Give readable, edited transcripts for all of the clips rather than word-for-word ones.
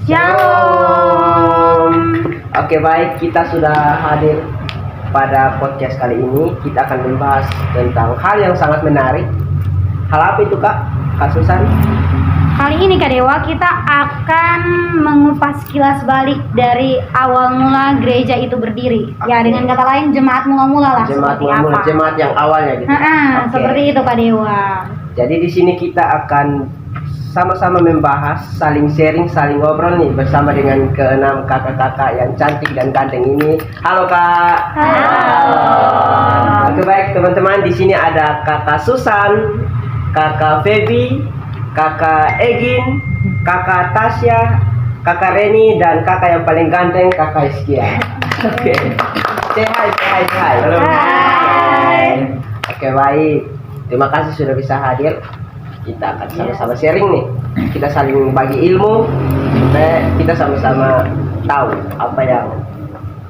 Shalom. Oke, baik, kita sudah hadir pada podcast kali ini. Kita akan membahas tentang hal yang sangat menarik. Hal apa itu, Kak? Kak Susan? Kali ini Kak Dewa kita akan mengupas kilas balik dari awal mula gereja itu berdiri. Ya, dengan kata lain jemaat mula-mula lah. Jemaat seperti mula-mula, apa? jemaat yang awalnya gitu. Oke. Seperti itu Kak Dewa. Jadi di sini kita akan sama-sama membahas, saling sharing, saling ngobrol nih bersama dengan keenam kakak-kakak yang cantik dan ganteng ini. Halo, Kak. Halo. Oke, baik teman-teman, di sini ada Kakak Susan, Kakak Feby, Kakak Egin, Kakak Tasya, Kakak Reni, dan kakak yang paling ganteng, Kakak Iskia. Oke. Say hi, say hi, say hi. Halo. Hai. Oke, baik. Terima kasih sudah bisa hadir. Kita akan sama-sama sharing nih. Kita saling bagi ilmu supaya kita sama-sama tahu apa yang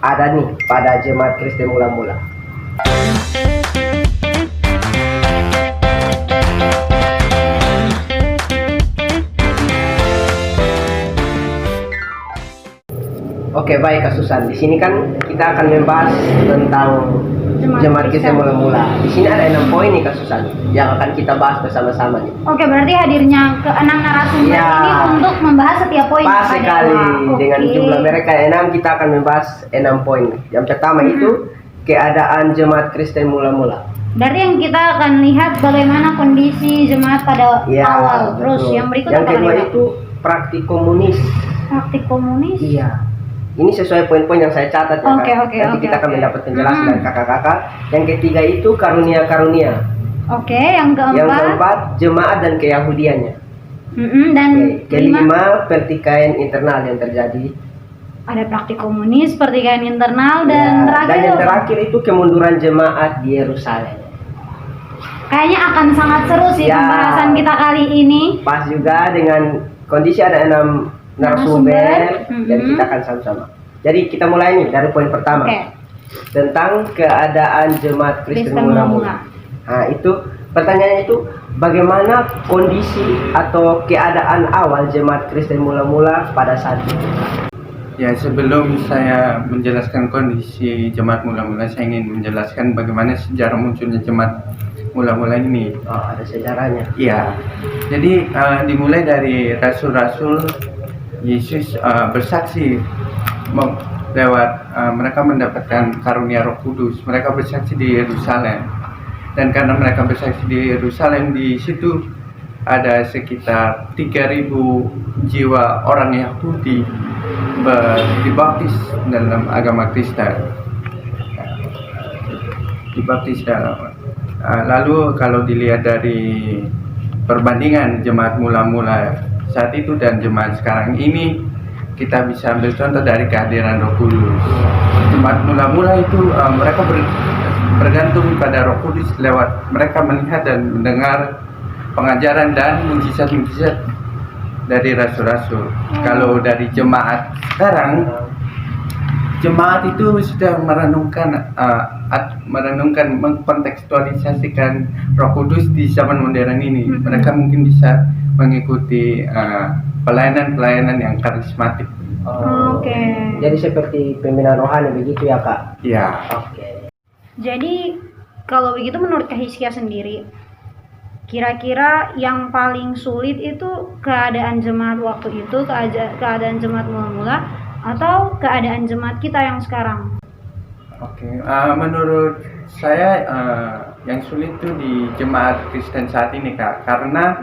ada nih pada jemaat Kristen mula-mula. Oke, baik Kak Susan. Di sini kan kita akan membahas tentang jemaat Kristen mula-mula. Di sini ada 6 poin nih Kak Susan yang akan kita bahas bersama-sama nih. Oke, berarti hadirnya ke-6 narasumber Ya. ini untuk membahas setiap poin. Pas Kak sekali Dewa. dengan Oke. jumlah mereka 6, kita akan membahas 6 poin. Yang pertama itu keadaan jemaat Kristen mula-mula. Dari yang kita akan lihat bagaimana kondisi jemaat pada Ya, awal. Terus betul. yang berikut yang apa, kedua Kak Dewa? itu praktik komunis. Praktik komunis. Iya. Ini sesuai poin-poin yang saya catat ya. Oke, Kak. oke, Nanti oke, kita akan oke. mendapat penjelasan dari kakak-kakak. Yang ketiga itu karunia-karunia. Oke, yang Yang keempat. keempat jemaat dan keyahudiannya. Dan Oke. Kelima pertikaian internal yang terjadi. ada praktik komunis, pertikaian internal, dan Ya, terakhir dan yang apa? terakhir itu kemunduran jemaat di Yerusalem. Kayaknya akan sangat seru sih Ya. pembahasan kita kali ini. Pas juga dengan kondisi ada 6 narasumber, Narasumber. jadi kita akan sama-sama. Jadi kita mulai nih dari poin pertama. Oke. Tentang keadaan jemaat Kristen Kristen mula-mula. mula-mula. Nah, itu pertanyaannya itu bagaimana kondisi atau keadaan awal jemaat Kristen mula-mula pada saat itu? Ya, sebelum saya menjelaskan kondisi jemaat mula-mula, saya ingin menjelaskan bagaimana sejarah munculnya jemaat mula-mula ini. Oh, ada sejarahnya. Iya, jadi dimulai dari rasul-rasul Yesus bersaksi lewat mereka mendapatkan karunia Roh Kudus. Mereka bersaksi di Yerusalem, dan karena mereka bersaksi di Yerusalem, di situ ada sekitar 3.000 jiwa orang Yahudi dibaptis dalam agama Kristen. Dibaptis dalam. Lalu kalau dilihat dari perbandingan jemaat mula-mula saat itu dan jemaat sekarang ini, kita bisa ambil contoh dari kehadiran Roh Kudus. Jemaat mula-mula itu mereka bergantung pada Roh Kudus lewat mereka melihat dan mendengar pengajaran dan mujizat-mujizat dari rasul-rasul. Kalau dari jemaat sekarang, jemaat itu sudah merenungkan mengkontekstualisasikan Roh Kudus di zaman modern ini. Mereka mungkin bisa mengikuti pelayanan-pelayanan yang karismatik. Oke. Jadi seperti pembinaan rohani begitu ya, Kak? Ya, Oke. Jadi kalau begitu menurut Kak Hiskia sendiri, kira-kira yang paling sulit itu keadaan jemaat waktu itu, keadaan jemaat mula-mula, atau keadaan jemaat kita yang sekarang? oke. Menurut saya yang sulit itu di jemaat Kristen saat ini, Kak, karena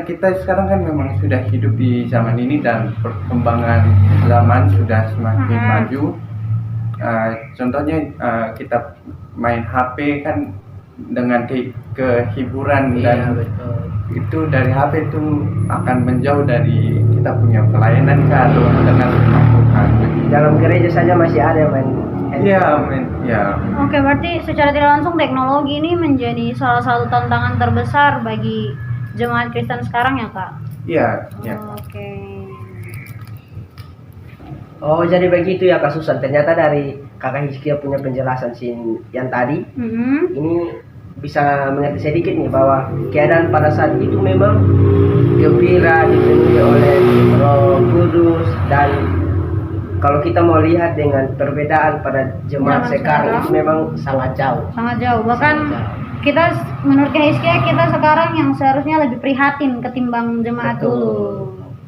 kita sekarang kan memang sudah hidup di zaman ini dan perkembangan zaman sudah semakin maju. Contohnya kita main HP kan dengan kehiburan dan betul. itu dari HP itu akan menjauh dari kita punya pelayanan kalau dengan Tuhan. Dalam gereja saja masih ada yang main handphone. Ya. Oke, berarti secara tidak langsung teknologi ini menjadi salah satu tantangan terbesar bagi jemaat Kristen sekarang ya, Kak? Iya. Oke. Oh, jadi begitu ya Kak Susan. Ternyata dari Kakak Hiskia punya penjelasan yang tadi, ini bisa mengerti sedikit nih bahwa keadaan pada saat itu memang gembira, dipenuhi oleh Roh Kudus, Dan kalau kita mau lihat dengan perbedaan pada jemaat Zaman sekarang sekarang. itu memang sangat jauh. Sangat jauh. Bahkan Sangat jauh. kita menurut Hizkia kita sekarang yang seharusnya lebih prihatin ketimbang jemaat Betul. dulu.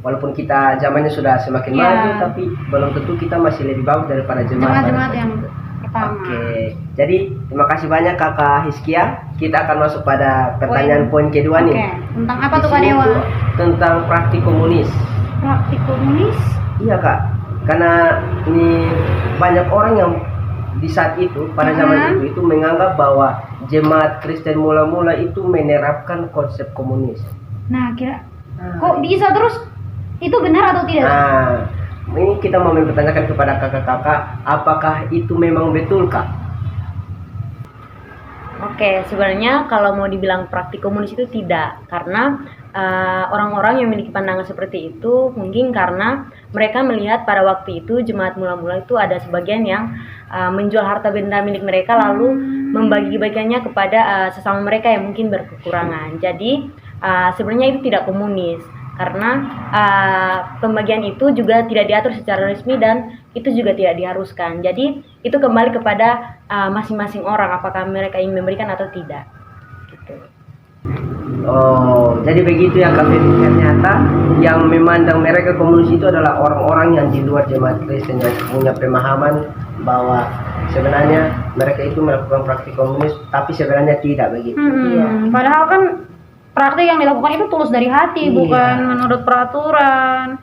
Walaupun kita zamannya sudah semakin Iya. maju, tapi belum tentu kita masih lebih bagus daripada jemaat Jemaat-jemaat pada yang saat itu. pertama. Oke, jadi terima kasih banyak Kakak Hizkia. Kita akan masuk pada pertanyaan poin kedua Oke. nih. Tentang apa Di tuh Kak sini Dewa? tuh tentang praktik komunis. Praktik komunis? Iya Kak, karena ini banyak orang yang di saat itu pada zaman itu menganggap bahwa jemaat Kristen mula-mula itu menerapkan konsep komunis. Nah, kok bisa terus? Itu benar atau tidak? Nah, ini kita mau mempertanyakan kepada kakak-kakak, apakah itu memang betul Kak? Oke, sebenarnya kalau mau dibilang praktik komunis itu tidak, karena orang-orang yang memiliki pandangan seperti itu mungkin karena mereka melihat pada waktu itu jemaat mula-mula itu ada sebagian yang menjual harta benda milik mereka lalu membagi-bagiannya kepada sesama mereka yang mungkin berkekurangan. Jadi sebenarnya itu tidak komunis, karena pembagian itu juga tidak diatur secara resmi dan itu juga tidak diharuskan. Jadi itu kembali kepada masing-masing orang apakah mereka ingin memberikan atau tidak. Gitu. Oh, jadi begitu ya Kak Feby. Ternyata yang memandang mereka komunis itu adalah orang-orang yang di luar jemaat Kristen yang punya pemahaman bahwa sebenarnya mereka itu melakukan praktik komunis, tapi sebenarnya tidak begitu. Padahal kan praktik yang dilakukan itu tulus dari hati, Iya. bukan menurut peraturan.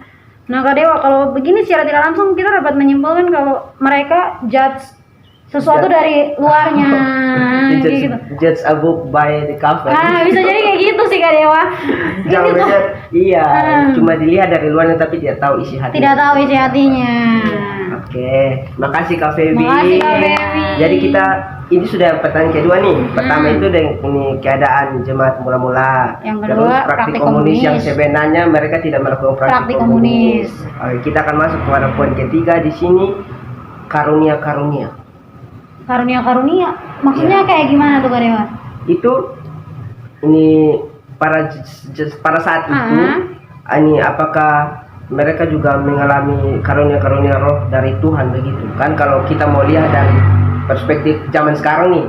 Nah Kak Dewa, kalau begini secara tidak langsung kita dapat menyimpulkan kalau mereka judge sesuatu dari luarnya. Kayak gitu. Judge a book by the cover. Bisa jadi kayak gitu sih Kak Dewa. Jangan Gitu. lihat, iya, cuma dilihat dari luarnya tapi tidak tahu isi hati. Tidak tahu isi hatinya. Oke, makasih Kak Feby. Makasih, Kak Feby. Jadi kita ini sudah pertanyaan kedua nih. Pertama itu dengan ini keadaan jemaat mula-mula. Yang Terus kedua, praktik praktik komunis yang komunis. sebenarnya mereka tidak melakukan praktik Praktik komunis. komunis. Oke, kita akan masuk kepada poin ketiga di sini, karunia-karunia. Karunia-karunia. Maksudnya Iya. kayak gimana tuh Kak Dewa? Itu ini pada saat itu ini apakah mereka juga mengalami karunia-karunia roh dari Tuhan begitu kan? Kalau kita mau lihat dari perspektif zaman sekarang nih,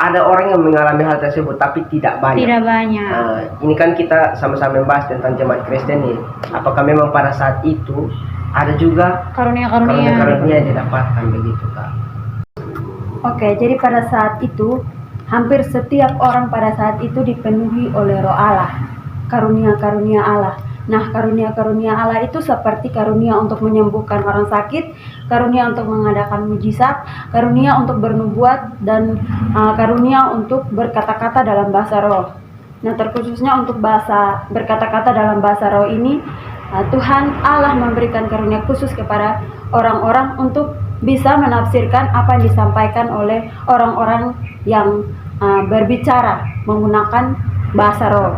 ada orang yang mengalami hal tersebut tapi tidak banyak. Tidak banyak. Nah, ini kan kita sama-sama membahas tentang jemaat Kristen nih. Apakah memang pada saat itu ada juga Karunia-karunia. karunia-karunia yang didapatkan begitu Kak? Oke, jadi pada saat itu hampir setiap orang pada saat itu dipenuhi oleh Roh Allah, karunia-karunia Allah. Nah, karunia-karunia Allah itu seperti karunia untuk menyembuhkan orang sakit, karunia untuk mengadakan mujizat, karunia untuk bernubuat, dan karunia untuk berkata-kata dalam bahasa roh. Nah, terkhususnya untuk berkata-kata dalam bahasa roh ini, Tuhan Allah memberikan karunia khusus kepada orang-orang untuk bisa menafsirkan apa yang disampaikan oleh orang-orang yang berbicara menggunakan bahasa roh.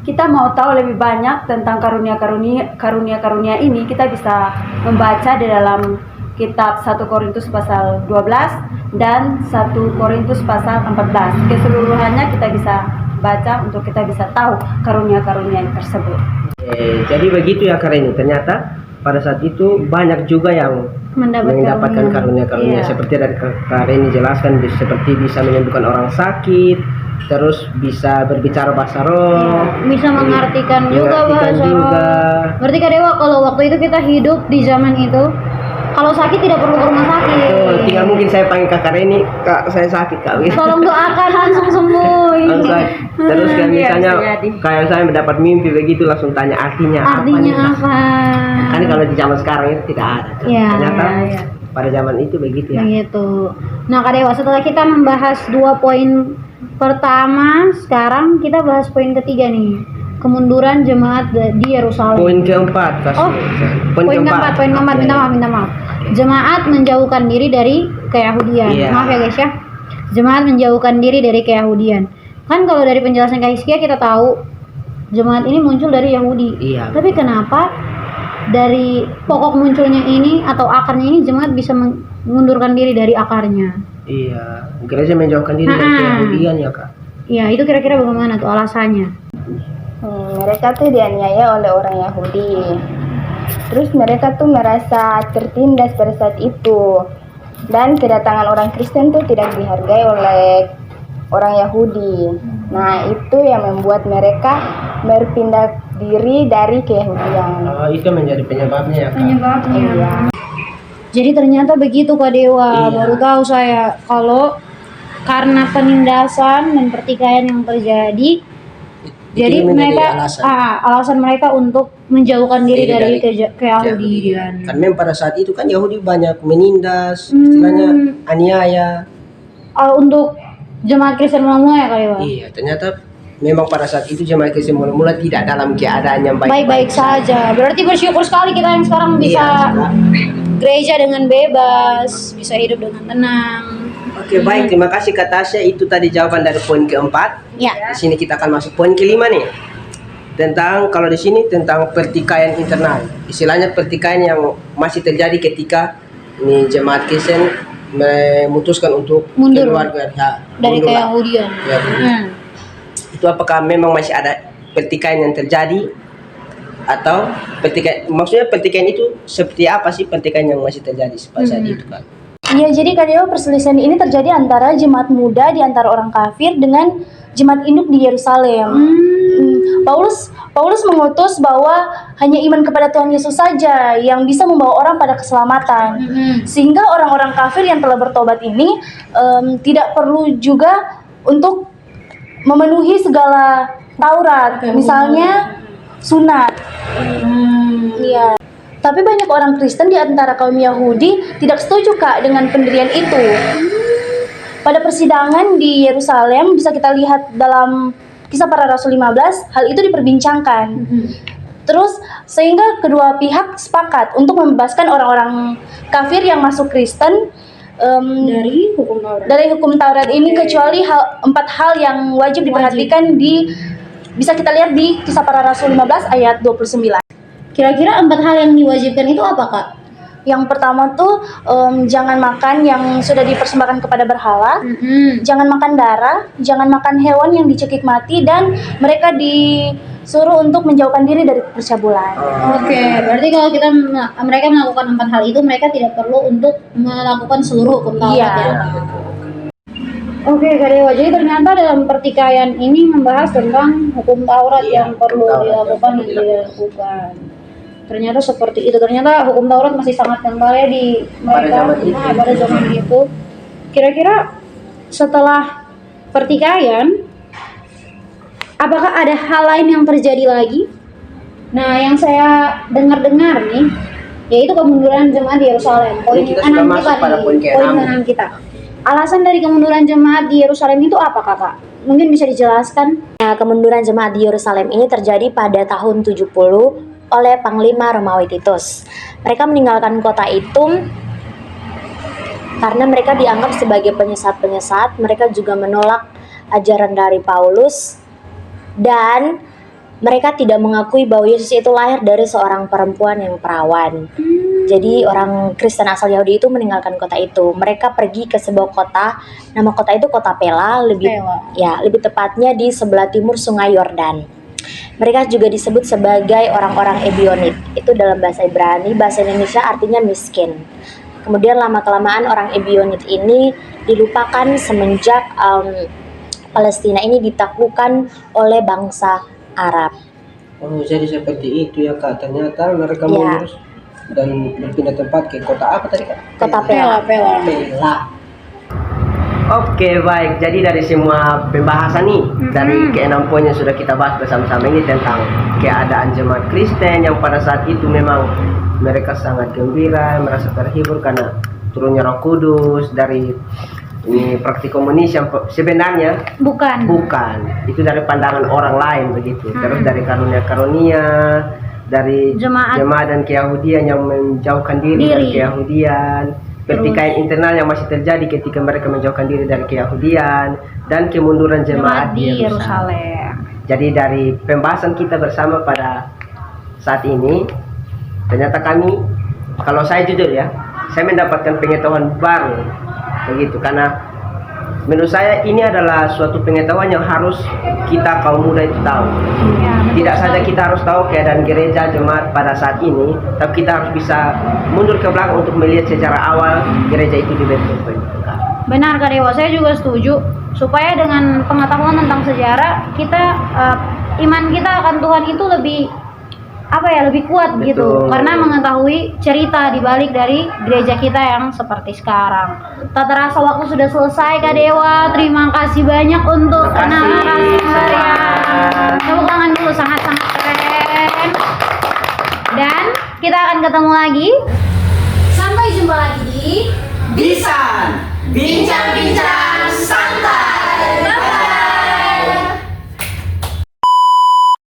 Kita mau tahu lebih banyak tentang karunia-karunia ini, kita bisa membaca di dalam kitab 1 Korintus pasal 12 dan 1 Korintus pasal 14. Keseluruhannya kita bisa baca untuk kita bisa tahu karunia-karunia tersebut. Jadi begitu ya Kak Reni. Ternyata pada saat itu banyak juga yang mendapatkan karunia-karunia. Iya. Seperti dari Kak Reni jelaskan, seperti bisa menyembuhkan orang sakit, terus bisa berbicara bahasa roh, Bisa mengartikan juga mengartikan bahasa juga. roh. Berarti Kak Dewa, kalau waktu itu kita hidup di zaman itu, kalau sakit tidak perlu ke rumah sakit. Betul, tinggal mungkin saya panggil Kak Reni, Kak saya sakit Kak. Tolong doakan langsung sembuh. Langsung. Terus kan Iya, misalnya bisa jadi. kayak saya mendapat mimpi begitu langsung tanya artinya Artinya nih, Kak? apa? Kan kalau di zaman sekarang itu tidak ada. Iya, Ternyata iya. pada zaman itu begitu ya. Begitu. Nah Kak Dewa, setelah kita membahas 2 poin pertama, sekarang kita bahas poin ketiga nih. Kemunduran jemaat di Yerusalem. Poin keempat, kasih. Oh, poin keempat, Oke. minta maaf. Jemaat menjauhkan diri dari keyahudian. Iya. Maaf ya guys ya. Jemaat menjauhkan diri dari keyahudian. Kan kalau dari penjelasan Kak Hizkia kita tahu jemaat ini muncul dari Yahudi. Iya. Tapi kenapa dari pokok munculnya ini atau akarnya ini jemaat bisa mengundurkan diri dari akarnya? Iya, gereja menjauhkan diri dari keyahudian ya Kak. Iya, itu kira-kira bagaimana tuh alasannya? Mereka tuh dianiaya oleh orang Yahudi. terus mereka tuh merasa tertindas pada saat itu. Dan kedatangan orang Kristen tuh tidak dihargai oleh orang Yahudi. Nah, itu yang membuat mereka berpindah diri dari keyahudian. Itu menjadi penyebabnya ya, Kak? Penyebabnya. Iya. Jadi ternyata begitu Kak Dewa. Iya. Baru tahu saya kalau karena penindasan dan pertikaian yang terjadi, jadi menjadi mereka alasan. alasan mereka untuk menjauhkan diri dari keyahudian. Keyahudian. Karena memang pada saat itu kan Yahudi banyak menindas, istilahnya aniaya. Untuk jemaat Kristen mula ya Kak Dewa. Iya, ternyata memang pada saat itu jemaat Kristen mula-mula tidak dalam keadaan yang Baik-baik saja. Berarti bersyukur sekali kita yang sekarang bisa gereja dengan bebas, bisa hidup dengan tenang. Oke, baik, terima kasih Kak Tasya. Itu tadi jawaban dari poin keempat. Ya. Di sini kita akan masuk poin kelima nih. Tentang kalau di sini tentang pertikaian internal. Istilahnya pertikaian yang masih terjadi ketika ini jemaat Kristen memutuskan untuk Mundur keluar dari keyahudian. Itu apakah memang masih ada pertikaian yang terjadi atau maksudnya pertikaian itu seperti apa sih pertikaian yang masih terjadi pada saat itu kan? Iya, jadi Kak Dewa, perselisihan ini terjadi antara jemaat muda di antara orang kafir dengan jemaat induk di Yerusalem. Paulus mengutus bahwa hanya iman kepada Tuhan Yesus saja yang bisa membawa orang pada keselamatan. Sehingga orang-orang kafir yang telah bertobat ini tidak perlu juga untuk memenuhi segala Taurat, misalnya sunat. Iya. Tapi banyak orang Kristen di antara kaum Yahudi tidak setuju Kak dengan pendirian itu. Pada persidangan di Yerusalem bisa kita lihat dalam Kisah Para Rasul 15, hal itu diperbincangkan. Terus sehingga kedua pihak sepakat untuk membebaskan orang-orang kafir yang masuk Kristen dari hukum Taurat ini, kecuali 4 hal yang wajib diperhatikan bisa kita lihat di Kisah Para Rasul 15 ayat 29. Kira-kira 4 hal yang diwajibkan itu apa Kak? Yang pertama tuh jangan makan yang sudah dipersembahkan kepada berhala, jangan makan darah, jangan makan hewan yang dicekik mati, dan mereka disuruh untuk menjauhkan diri dari percabulan. Oke, berarti kalau mereka melakukan 4 hal itu, mereka tidak perlu untuk melakukan seluruh hukum Taurat ya. Oke Kak Dewa, jadi ternyata dalam pertikaian ini membahas tentang hukum Taurat yang perlu dilakukan dan dilakukan. Ternyata seperti itu. Ternyata hukum Taurat masih sangat kental ya di mereka pada zaman itu. Kira-kira setelah pertikaian, apakah ada hal lain yang terjadi lagi? Nah, yang saya dengar-dengar nih, yaitu kemunduran jemaat di Yerusalem. Poin 6 kita nih, poin 6 kita. Alasan dari kemunduran jemaat di Yerusalem itu apa Kakak? Mungkin bisa dijelaskan? Nah, kemunduran jemaat di Yerusalem ini terjadi pada tahun 70 oleh Panglima Romawi Titus. Mereka meninggalkan kota itu karena mereka dianggap sebagai penyesat-penyesat. Mereka juga menolak ajaran dari Paulus dan mereka tidak mengakui bahwa Yesus itu lahir dari seorang perempuan yang perawan. Jadi orang Kristen asal Yahudi itu meninggalkan kota itu. Mereka pergi ke sebuah kota, nama kota itu kota Pela, lebih tepatnya di sebelah timur Sungai Yordan. Mereka juga disebut sebagai orang-orang Ebionit. Itu dalam bahasa Ibrani, bahasa Indonesia artinya miskin. Kemudian lama-kelamaan orang Ebionit ini dilupakan semenjak Palestina ini ditaklukkan oleh bangsa Arab. Oh, jadi seperti itu ya Kak. Ternyata mereka mundur dan berpindah tempat ke kota apa tadi Kak? Kota Pela. Oke, baik. Jadi dari semua pembahasan nih, dari ke-6 poin yang sudah kita bahas bersama-sama ini tentang keadaan jemaat Kristen yang pada saat itu memang mereka sangat gembira, merasa terhibur karena turunnya Roh Kudus dari ini praktik komunis yang sebenarnya bukan. Itu dari pandangan orang lain begitu. Terus dari karunia-karunia dari jemaat dan keyahudian yang menjauhkan diri dari keyahudian. Pertikaian internal yang masih terjadi ketika mereka menjauhkan diri dari keyahudian dan kemunduran jemaat di Yerusalem. Jadi dari pembahasan kita bersama pada saat ini, ternyata kalau saya jujur ya, saya mendapatkan pengetahuan baru begitu, karena menurut saya ini adalah suatu pengetahuan yang harus kita kaum muda itu tahu. Ya, betul Tidak saja sekali. kita harus tahu keadaan gereja jemaat pada saat ini, tapi kita harus bisa mundur ke belakang untuk melihat secara awal gereja itu dibentuk. Benar Kak Dewa, saya juga setuju. Supaya dengan pengetahuan tentang sejarah kita iman kita akan Tuhan itu lebih lebih kuat Betul. gitu, karena mengetahui cerita di balik dari gereja kita yang seperti sekarang. Tak terasa waktu sudah selesai Kak Dewa. Terima kasih banyak untuk narasumber yang tepuk tangan dulu, sangat-sangat keren. Dan kita akan ketemu lagi. Sampai jumpa lagi di Bisa bincang-bincang santai.